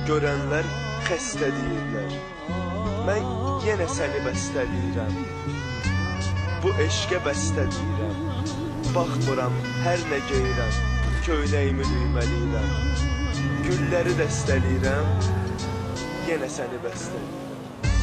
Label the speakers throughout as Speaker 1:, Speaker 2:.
Speaker 1: Görənlər xəstə deyirlər. Mən yenə səni bəstələyirəm. Bu eşqə bəstə deyirəm. Baxmıram hər nə geyirəm. Köynəyimi düyməliyirəm. Gülləri dəstələyirəm. Yenə səni bəstələyirəm.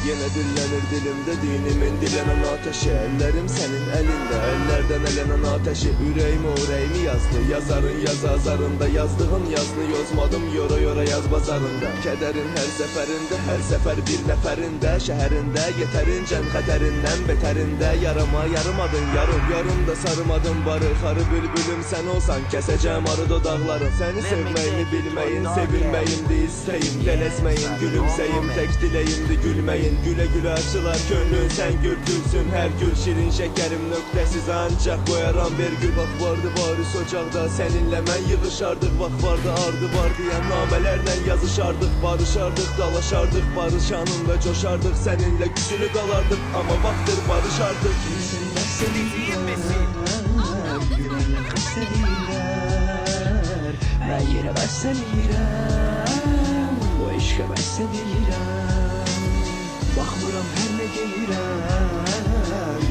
Speaker 1: Yenə dillənir dilimdə dinimin dilənən ateşi. Əllərim sənin əlində, əllərdən ələnən ateşi. Ürəyimi yazdı, yazarın yazarında. Yazdığım yazını yozmadım, yora yaz bazarında. Kədərin hər səfərində, hər səfər bir nəfərində. Şəhərində, yetərincən xətərindən betərində. Yarımadın yarım da sarımadın barı. Xarı bülbülüm sən olsan, kəsəcəm arı dodaqların. Səni sevməyimi bilməyin, sevilməyimdi istəyim. Dələsməyin, gülümsəyim, tək diləyimdi gülməyin. Gülə açılar könlün, sən gülsün hər gül. Şirin şəkərim nöqtəsiz ancaq qoyaram bir gül. Vaxt vardı Paris ocaqda səninlə mən yığışardıq. Vaxt vardı ardı var deyən namələrlə yazışardıq. Barışardıq, dalaşardıq, barışanın və coşardıq. Səninlə gücünü qalardıq, amma vaxtdır barışardıq.
Speaker 2: Gülenler kastediler, ben yine bəstələyirəm. Bu eşqə bəstələyirəm. Baxmıram hər nə geyirəm.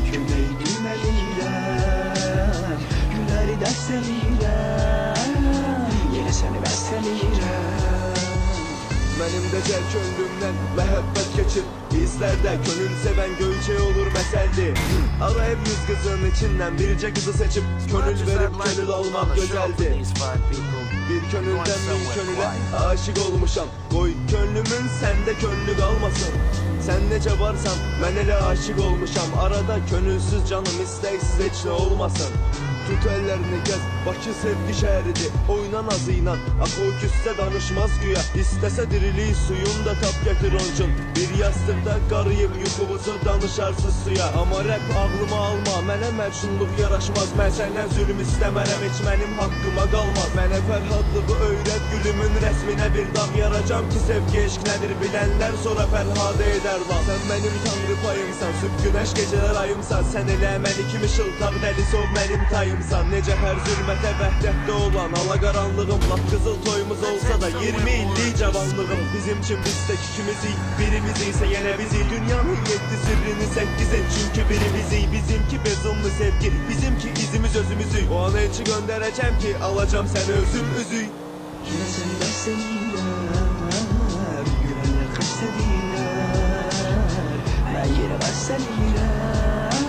Speaker 2: Köynək düyməliyirəm. Gülləri dəstələyirəm. Yenə səni bəstələyirəm.
Speaker 1: Mənim də gəl könlümdən məhəbbət keçir. İzlərdə könül sevən göyçək olur məsəldir. Arayıb 100 qızın içindən bircə qızı seçib könül verib könül almaq gözəldir. Bir könüldən min könülə aşık olmuşam. Qoy könlümün səndə könlü qalmasın. Sən necə varsan mən elə aşık olmuşam. Arada könülsüz canım istəksiz heç nə olmasın. Tut əllərini gəz, Bakı sevgi şəhəridir. Oyna nazı ilə, axı o küssə danışmaz güya. İstəsə dirilik suyun da tap gətir onçun. Bir yastıqda qarıyıb yuxumuzu danışarsız suya. Amma rəq ağlıma alma, mənə mərşunluq yaraşmaz. Mən səndən zülüm istəmərəm, heç mənim haqqıma qalmaz. Mənə fərhadlığı öyrət, gülümün rəsminə bir dağ yaracam ki, sevgi eşq nədir bilənlər sonra fərhadə edər var. Sən mənim tanrı payımsan, süb günəş gecələr ayımsan. Sən elə məni kimi şıltaq dəli sov mənim tayım. Necə hər zülmətə vəhdətdə olan alaqaranlığım. Lap qızıl toyumuz olsa da 20 illik cavanlığım. Bizim üçün bizdək ikimizik, birimiz isə yenə bizi. Dünyanın 7 sirrini 8 et çünki biri bizi. Bizimki bezumlu sevgi, bizimki izimiz özümüzü. O an elçi göndərəcəm ki alacam səni özüm üzük.
Speaker 2: Yenə səni bəstələyirəm. Gülenler kastediler, ben yine bəstələyirəm.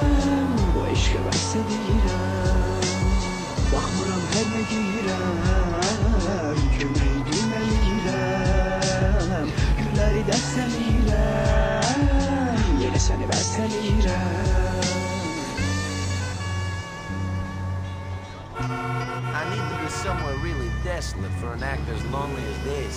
Speaker 2: Bu eşqə bəstələyirəm. Baxmıram hər nə geyirəm. Köynək düyməliyirəm. Gülləri dəstələyirəm. Yenə səni bəstələyirəm.
Speaker 3: I need to be somewhere really desolate for an act as lonely as this.